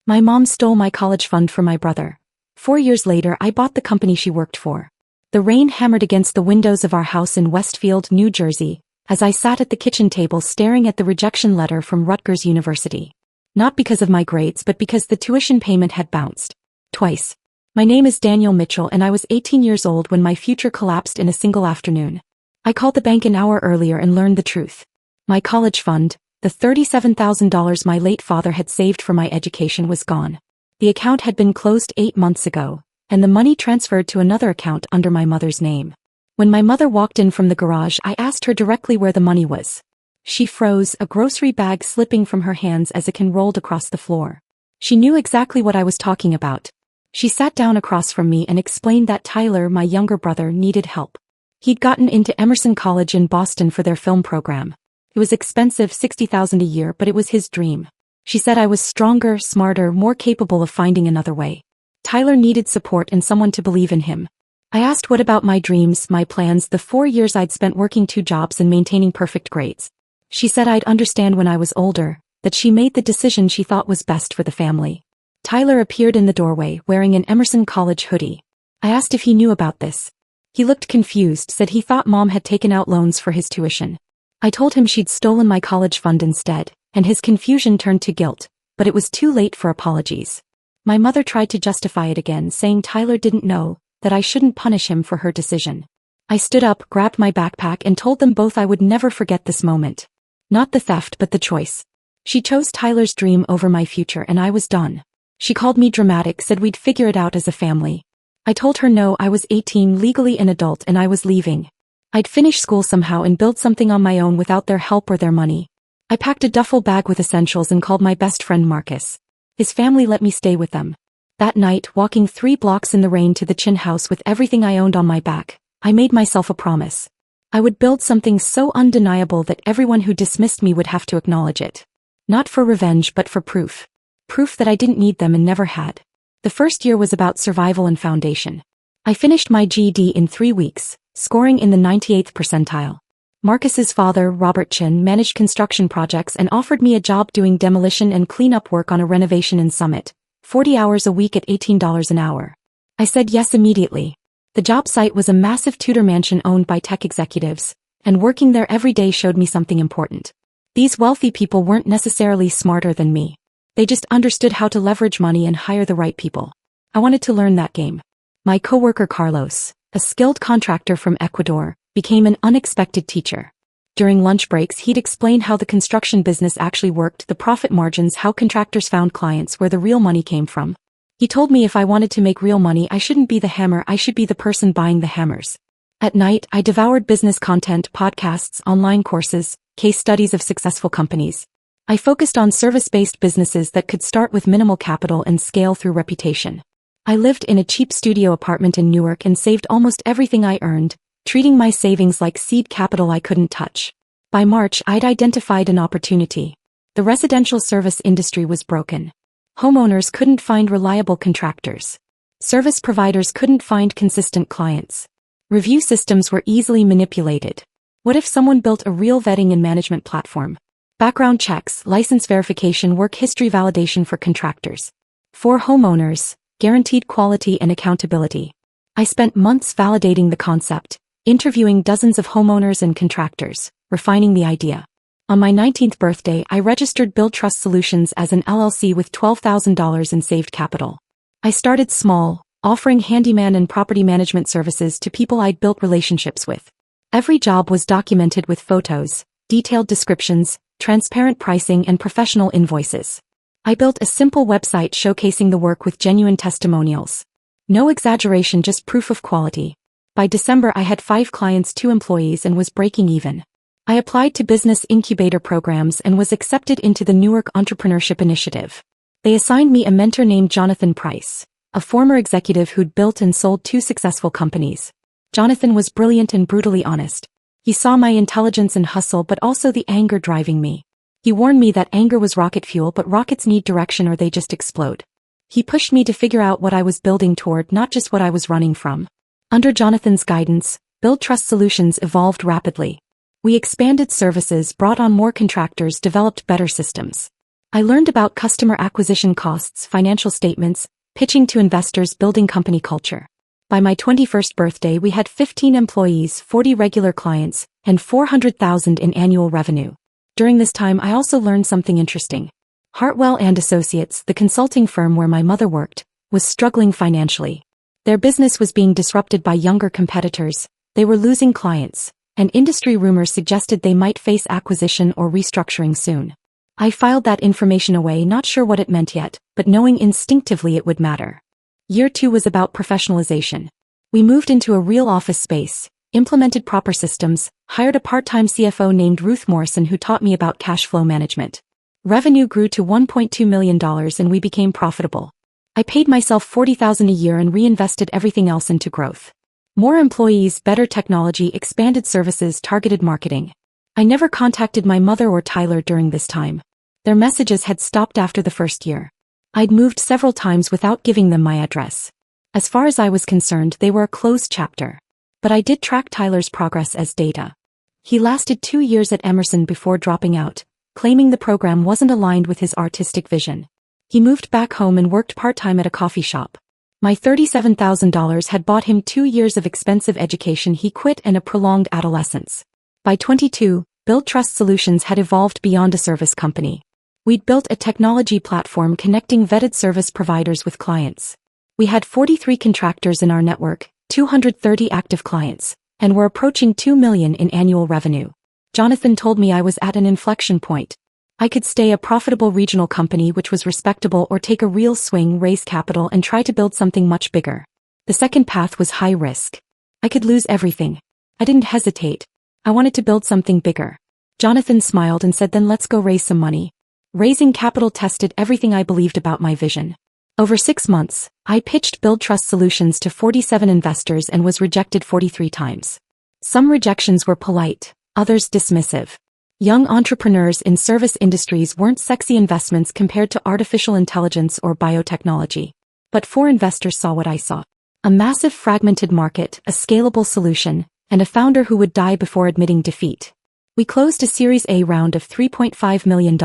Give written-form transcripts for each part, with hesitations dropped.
My mom stole my college fund from my brother. 4 years later, I bought the company she worked for. The rain hammered against the windows of our house in Westfield, New Jersey, as I sat at the kitchen table staring at the rejection letter from Rutgers University. Not because of my grades but because the tuition payment had bounced. Twice. My name is Daniel Mitchell and I was 18 years old when my future collapsed in a single afternoon. I called the bank an hour earlier and learned the truth. My college fund, the $37,000 my late father had saved for my education, was gone. The account had been closed 8 months ago, and the money transferred to another account under my mother's name. When my mother walked in from the garage, I asked her directly where the money was. She froze, a grocery bag slipping from her hands as it rolled across the floor. She knew exactly what I was talking about. She sat down across from me and explained that Tyler, my younger brother, needed help. He'd gotten into Emerson College in Boston for their film program. It was expensive, $60,000 a year, but it was his dream. She said I was stronger, smarter, more capable of finding another way. Tyler needed support and someone to believe in him. I asked what about my dreams, my plans, the 4 years I'd spent working 2 jobs and maintaining perfect grades. She said I'd understand when I was older, that she made the decision she thought was best for the family. Tyler appeared in the doorway, wearing an Emerson College hoodie. I asked if he knew about this. He looked confused, said he thought Mom had taken out loans for his tuition. I told him she'd stolen my college fund instead, and his confusion turned to guilt, but it was too late for apologies. My mother tried to justify it again, saying Tyler didn't know, that I shouldn't punish him for her decision. I stood up, grabbed my backpack and told them both I would never forget this moment. Not the theft but the choice. She chose Tyler's dream over my future and I was done. She called me dramatic, said we'd figure it out as a family. I told her no, I was 18, legally an adult, and I was leaving. I'd finish school somehow and build something on my own without their help or their money. I packed a duffel bag with essentials and called my best friend Marcus. His family let me stay with them. That night, walking 3 blocks in the rain to the Chin house with everything I owned on my back, I made myself a promise. I would build something so undeniable that everyone who dismissed me would have to acknowledge it. Not for revenge but for proof. Proof that I didn't need them and never had. The first year was about survival and foundation. I finished my GED in 3 weeks, scoring in the 98th percentile. Marcus's father, Robert Chin, managed construction projects and offered me a job doing demolition and cleanup work on a renovation in Summit, 40 hours a week at $18 an hour. I said yes immediately. The job site was a massive Tudor mansion owned by tech executives, and working there every day showed me something important. These wealthy people weren't necessarily smarter than me. They just understood how to leverage money and hire the right people. I wanted to learn that game. My coworker Carlos, a skilled contractor from Ecuador, became an unexpected teacher. During lunch breaks, he'd explain how the construction business actually worked, the profit margins, how contractors found clients, where the real money came from. He told me if I wanted to make real money, I shouldn't be the hammer, I should be the person buying the hammers. At night, I devoured business content, podcasts, online courses, case studies of successful companies. I focused on service-based businesses that could start with minimal capital and scale through reputation. I lived in a cheap studio apartment in Newark and saved almost everything I earned, treating my savings like seed capital I couldn't touch. By March, I'd identified an opportunity. The residential service industry was broken. Homeowners couldn't find reliable contractors. Service providers couldn't find consistent clients. Review systems were easily manipulated. What if someone built a real vetting and management platform? Background checks, license verification, work history validation for contractors. For homeowners, guaranteed quality and accountability. I spent months validating the concept, interviewing dozens of homeowners and contractors, refining the idea. On my 19th birthday, I registered Build Trust Solutions as an LLC with $12,000 in saved capital. I started small, offering handyman and property management services to people I'd built relationships with. Every job was documented with photos, detailed descriptions, transparent pricing, and professional invoices. I built a simple website showcasing the work with genuine testimonials. No exaggeration, just proof of quality. By December, I had 5 clients, 2 employees, and was breaking even. I applied to business incubator programs and was accepted into the Newark Entrepreneurship Initiative. They assigned me a mentor named Jonathan Price, a former executive who'd built and sold 2 successful companies. Jonathan was brilliant and brutally honest. He saw my intelligence and hustle, but also the anger driving me. He warned me that anger was rocket fuel, but rockets need direction or they just explode. He pushed me to figure out what I was building toward, not just what I was running from. Under Jonathan's guidance, Build Trust Solutions evolved rapidly. We expanded services, brought on more contractors, developed better systems. I learned about customer acquisition costs, financial statements, pitching to investors, building company culture. By my 21st birthday, we had 15 employees, 40 regular clients, and $400,000 in annual revenue. During this time, I also learned something interesting. Hartwell and Associates, the consulting firm where my mother worked, was struggling financially. Their business was being disrupted by younger competitors, they were losing clients, and industry rumors suggested they might face acquisition or restructuring soon. I filed that information away, not sure what it meant yet, but knowing instinctively it would matter. Year 2 was about professionalization. We moved into a real office space, implemented proper systems, hired a part-time CFO named Ruth Morrison who taught me about cash flow management. Revenue grew to $1.2 million and we became profitable. I paid myself $40,000 a year and reinvested everything else into growth. More employees, better technology, expanded services, targeted marketing. I never contacted my mother or Tyler during this time. Their messages had stopped after the first year. I'd moved several times without giving them my address. As far as I was concerned, they were a closed chapter. But I did track Tyler's progress as data. He lasted 2 years at Emerson before dropping out, claiming the program wasn't aligned with his artistic vision. He moved back home and worked part-time at a coffee shop. My $37,000 had bought him 2 years of expensive education he quit and a prolonged adolescence. By 22, Build Trust Solutions had evolved beyond a service company. We'd built a technology platform connecting vetted service providers with clients. We had 43 contractors in our network, 230 active clients, and were approaching $2 million in annual revenue. Jonathan told me I was at an inflection point. I could stay a profitable regional company which was respectable or take a real swing, raise capital and try to build something much bigger. The second path was high risk. I could lose everything. I didn't hesitate. I wanted to build something bigger. Jonathan smiled and said, then let's go raise some money. Raising capital tested everything I believed about my vision. Over 6 months, I pitched Build Trust Solutions to 47 investors and was rejected 43 times. Some rejections were polite, others dismissive. Young entrepreneurs in service industries weren't sexy investments compared to artificial intelligence or biotechnology. But 4 investors saw what I saw. A massive fragmented market, a scalable solution, and a founder who would die before admitting defeat. We closed a Series A round of $3.5 million.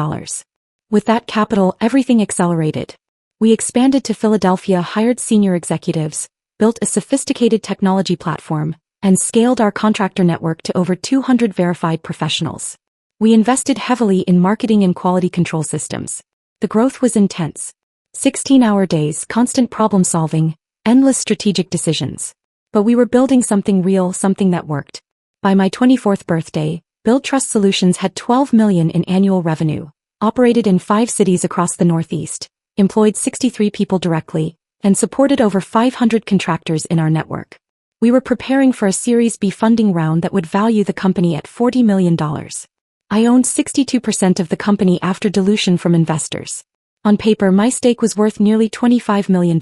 With that capital, everything accelerated. We expanded to Philadelphia, hired senior executives, built a sophisticated technology platform, and scaled our contractor network to over 200 verified professionals. We invested heavily in marketing and quality control systems. The growth was intense. 16-hour days, constant problem-solving, endless strategic decisions. But we were building something real, something that worked. By my 24th birthday, Build Trust Solutions had $12 million in annual revenue, operated in 5 cities across the Northeast, employed 63 people directly, and supported over 500 contractors in our network. We were preparing for a Series B funding round that would value the company at $40 million. I owned 62% of the company after dilution from investors. On paper, my stake was worth nearly $25 million.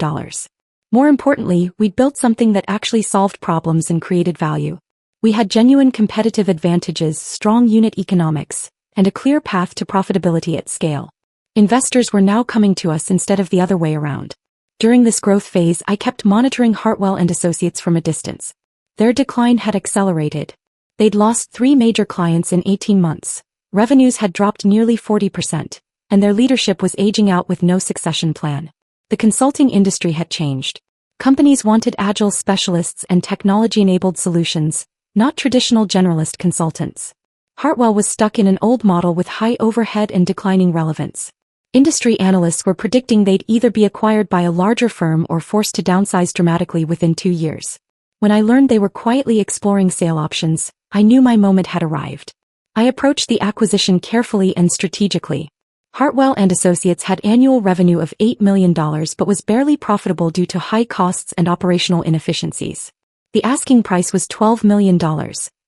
More importantly, we'd built something that actually solved problems and created value. We had genuine competitive advantages, strong unit economics, and a clear path to profitability at scale. Investors were now coming to us instead of the other way around. During this growth phase, I kept monitoring Hartwell and Associates from a distance. Their decline had accelerated. They'd lost 3 major clients in 18 months. Revenues had dropped nearly 40%, and their leadership was aging out with no succession plan. The consulting industry had changed. Companies wanted agile specialists and technology-enabled solutions, not traditional generalist consultants. Hartwell was stuck in an old model with high overhead and declining relevance. Industry analysts were predicting they'd either be acquired by a larger firm or forced to downsize dramatically within 2 years. When I learned they were quietly exploring sale options, I knew my moment had arrived. I approached the acquisition carefully and strategically. Hartwell and Associates had annual revenue of $8 million but was barely profitable due to high costs and operational inefficiencies. The asking price was $12 million,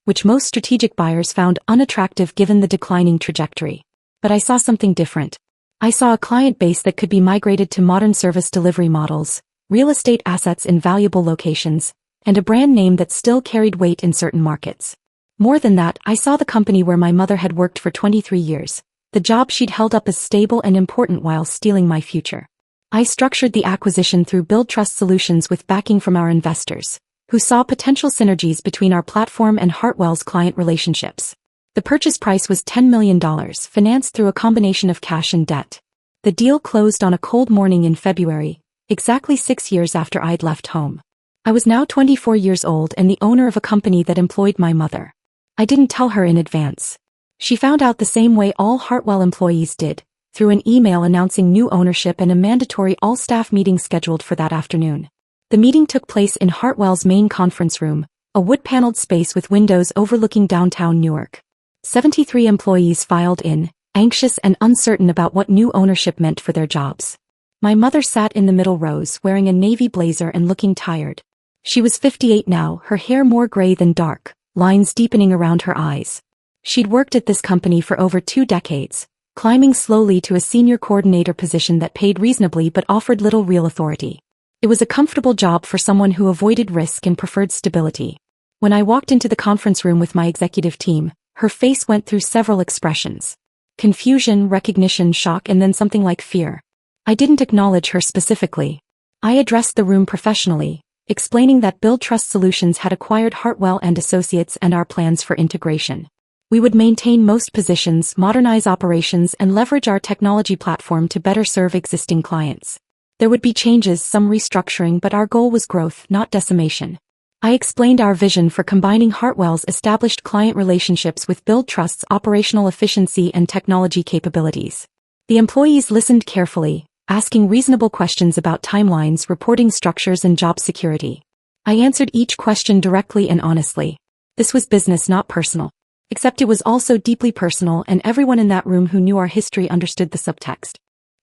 which most strategic buyers found unattractive given the declining trajectory. But I saw something different. I saw a client base that could be migrated to modern service delivery models, real estate assets in valuable locations, and a brand name that still carried weight in certain markets. More than that, I saw the company where my mother had worked for 23 years, the job she'd held up as stable and important while stealing my future. I structured the acquisition through Build Trust Solutions with backing from our investors, who saw potential synergies between our platform and Hartwell's client relationships. The purchase price was $10 million, financed through a combination of cash and debt. The deal closed on a cold morning in February, exactly 6 years after I'd left home. I was now 24 years old and the owner of a company that employed my mother. I didn't tell her in advance. She found out the same way all Hartwell employees did, through an email announcing new ownership and a mandatory all-staff meeting scheduled for that afternoon. The meeting took place in Hartwell's main conference room, a wood-paneled space with windows overlooking downtown Newark. 73 employees filed in, anxious and uncertain about what new ownership meant for their jobs. My mother sat in the middle rows wearing a navy blazer and looking tired. She was 58 now, her hair more gray than dark, lines deepening around her eyes. She'd worked at this company for over 2 decades, climbing slowly to a senior coordinator position that paid reasonably but offered little real authority. It was a comfortable job for someone who avoided risk and preferred stability. When I walked into the conference room with my executive team, her face went through several expressions. Confusion, recognition, shock, and then something like fear. I didn't acknowledge her specifically. I addressed the room professionally, explaining that Build Trust Solutions had acquired Hartwell and Associates and our plans for integration. We would maintain most positions, modernize operations, and leverage our technology platform to better serve existing clients. There would be changes, some restructuring, but our goal was growth, not decimation. I explained our vision for combining Hartwell's established client relationships with Build Trust's operational efficiency and technology capabilities. The employees listened carefully, asking reasonable questions about timelines, reporting structures, and job security. I answered each question directly and honestly. This was business, not personal. Except it was also deeply personal, and everyone in that room who knew our history understood the subtext.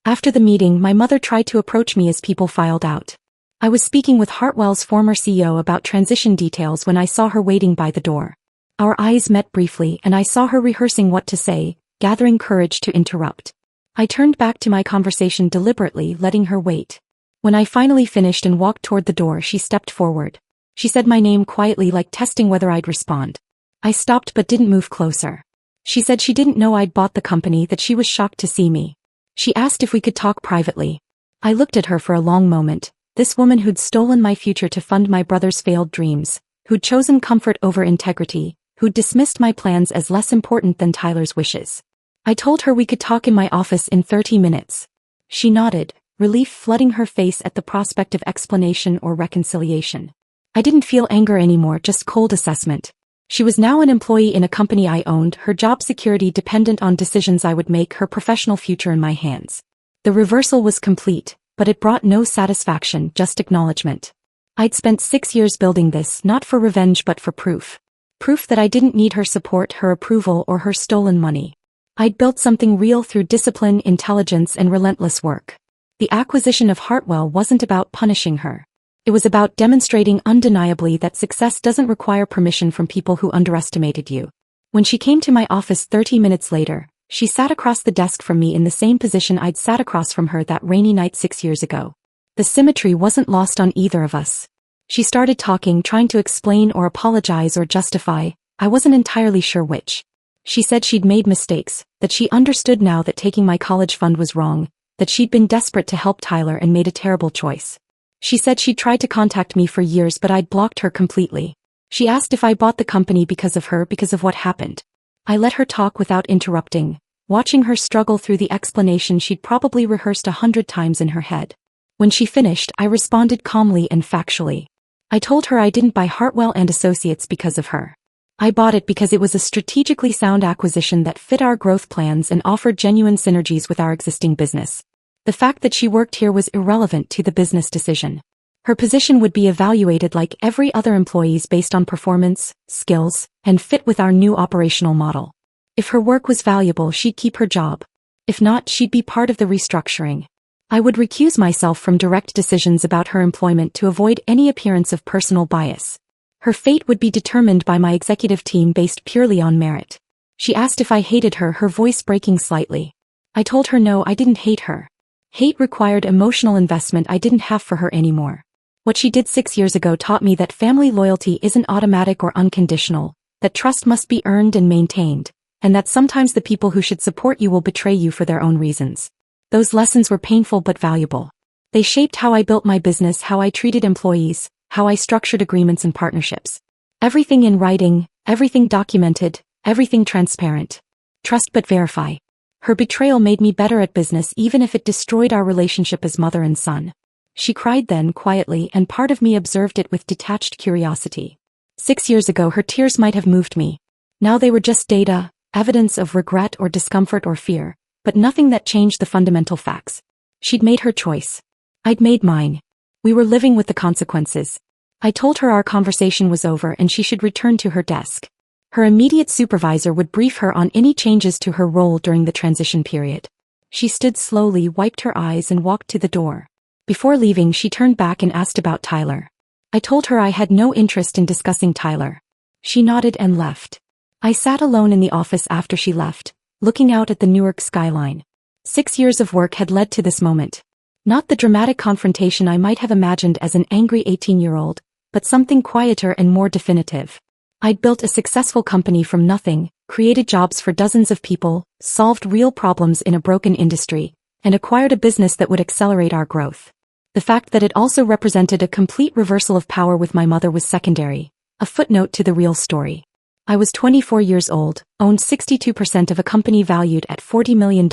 After the meeting, my mother tried to approach me as people filed out. I was speaking with Hartwell's former CEO about transition details when I saw her waiting by the door. Our eyes met briefly and I saw her rehearsing what to say, gathering courage to interrupt. I turned back to my conversation deliberately, letting her wait. When I finally finished and walked toward the door, she stepped forward. She said my name quietly, like testing whether I'd respond. I stopped but didn't move closer. She said she didn't know I'd bought the company, that she was shocked to see me. She asked if we could talk privately. I looked at her for a long moment. This woman who'd stolen my future to fund my brother's failed dreams, who'd chosen comfort over integrity, who'd dismissed my plans as less important than Tyler's wishes. I told her we could talk in my office in 30 minutes. She nodded, relief flooding her face at the prospect of explanation or reconciliation. I didn't feel anger anymore, just cold assessment. She was now an employee in a company I owned, her job security dependent on decisions I would make, her professional future in my hands. The reversal was complete, but it brought no satisfaction, just acknowledgement. I'd spent 6 years building this, not for revenge but for proof. Proof that I didn't need her support, her approval, or her stolen money. I'd built something real through discipline, intelligence, and relentless work. The acquisition of Hartwell wasn't about punishing her. It was about demonstrating undeniably that success doesn't require permission from people who underestimated you. When she came to my office 30 minutes later, she sat across the desk from me in the same position I'd sat across from her that rainy night 6 years ago. The symmetry wasn't lost on either of us. She started talking, trying to explain or apologize or justify. I wasn't entirely sure which. She said she'd made mistakes, that she understood now that taking my college fund was wrong, that she'd been desperate to help Tyler and made a terrible choice. She said she'd tried to contact me for years but I'd blocked her completely. She asked if I bought the company because of her, because of what happened. I let her talk without interrupting, watching her struggle through the explanation she'd probably rehearsed 100 times in her head. When she finished, I responded calmly and factually. I told her I didn't buy Hartwell and Associates because of her. I bought it because it was a strategically sound acquisition that fit our growth plans and offered genuine synergies with our existing business. The fact that she worked here was irrelevant to the business decision. Her position would be evaluated like every other employee's based on performance, skills, and fit with our new operational model. If her work was valuable, she'd keep her job. If not, she'd be part of the restructuring. I would recuse myself from direct decisions about her employment to avoid any appearance of personal bias. Her fate would be determined by my executive team based purely on merit. She asked if I hated her, her voice breaking slightly. I told her no, I didn't hate her. Hate required emotional investment I didn't have for her anymore. What she did 6 years ago taught me that family loyalty isn't automatic or unconditional, that trust must be earned and maintained, and that sometimes the people who should support you will betray you for their own reasons. Those lessons were painful but valuable. They shaped how I built my business, how I treated employees, how I structured agreements and partnerships. Everything in writing, everything documented, everything transparent. Trust but verify. Her betrayal made me better at business even if it destroyed our relationship as mother and son. She cried then quietly, and part of me observed it with detached curiosity. 6 years ago her tears might have moved me. Now they were just data, evidence of regret or discomfort or fear, but nothing that changed the fundamental facts. She'd made her choice. I'd made mine. We were living with the consequences. I told her our conversation was over and she should return to her desk. Her immediate supervisor would brief her on any changes to her role during the transition period. She stood slowly, wiped her eyes, and walked to the door. Before leaving, she turned back and asked about Tyler. I told her I had no interest in discussing Tyler. She nodded and left. I sat alone in the office after she left, looking out at the Newark skyline. 6 years of work had led to this moment. Not the dramatic confrontation I might have imagined as an angry 18-year-old, but something quieter and more definitive. I'd built a successful company from nothing, created jobs for dozens of people, solved real problems in a broken industry, and acquired a business that would accelerate our growth. The fact that it also represented a complete reversal of power with my mother was secondary, a footnote to the real story. I was 24 years old, owned 62% of a company valued at $40 million,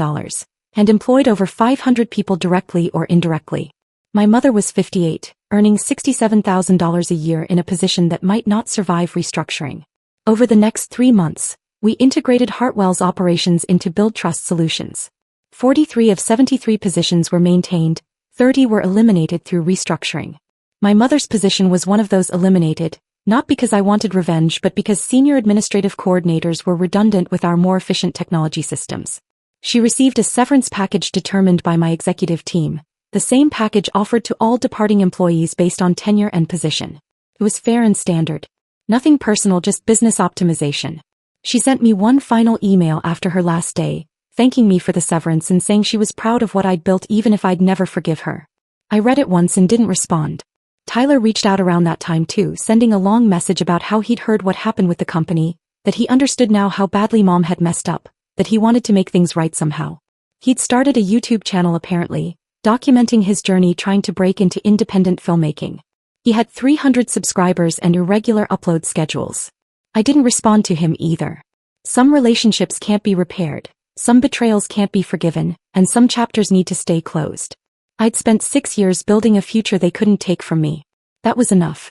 and employed over 500 people directly or indirectly. My mother was 58, earning $67,000 a year in a position that might not survive restructuring. Over the next 3 months, we integrated Hartwell's operations into Build Trust Solutions. 43 of 73 positions were maintained, 30 were eliminated through restructuring. My mother's position was one of those eliminated, not because I wanted revenge but because senior administrative coordinators were redundant with our more efficient technology systems. She received a severance package determined by my executive team, the same package offered to all departing employees based on tenure and position. It was fair and standard. Nothing personal, just business optimization. She sent me one final email after her last day, thanking me for the severance and saying she was proud of what I'd built even if I'd never forgive her. I read it once and didn't respond. Tyler reached out around that time too, sending a long message about how he'd heard what happened with the company, that he understood now how badly Mom had messed up, that he wanted to make things right somehow. He'd started a YouTube channel apparently, documenting his journey trying to break into independent filmmaking. He had 300 subscribers and irregular upload schedules. I didn't respond to him either. Some relationships can't be repaired, some betrayals can't be forgiven, and some chapters need to stay closed. I'd spent 6 years building a future they couldn't take from me. That was enough.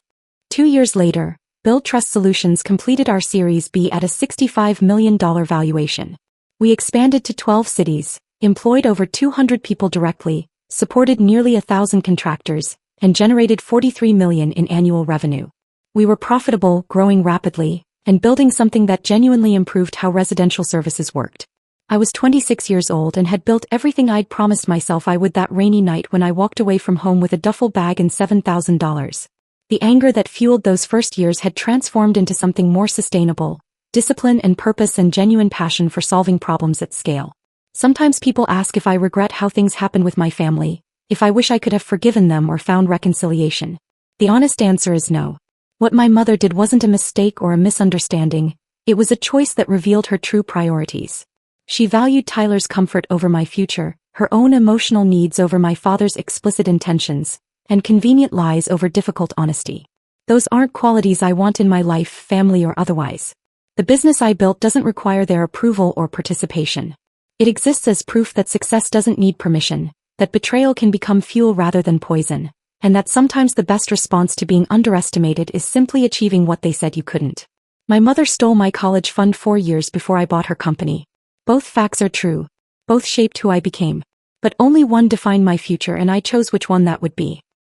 2 years later, Build Trust Solutions completed our Series B at a $65 million valuation. We expanded to 12 cities, employed over 200 people directly, supported nearly 1,000 contractors, and generated $43 million in annual revenue. We were profitable, growing rapidly, and building something that genuinely improved how residential services worked. I was 26 years old and had built everything I'd promised myself I would that rainy night when I walked away from home with a duffel bag and $7,000. The anger that fueled those first years had transformed into something more sustainable, discipline and purpose and genuine passion for solving problems at scale. Sometimes people ask if I regret how things happened with my family, if I wish I could have forgiven them or found reconciliation. The honest answer is no. What my mother did wasn't a mistake or a misunderstanding, it was a choice that revealed her true priorities. She valued Tyler's comfort over my future, her own emotional needs over my father's explicit intentions, and convenient lies over difficult honesty. Those aren't qualities I want in my life, family or otherwise. The business I built doesn't require their approval or participation. It exists as proof that success doesn't need permission, that betrayal can become fuel rather than poison, and that sometimes the best response to being underestimated is simply achieving what they said you couldn't. My mother stole my college fund 4 years before I bought her company. Both facts are true. Both shaped who I became. But only one defined my future, and I chose which one that would be.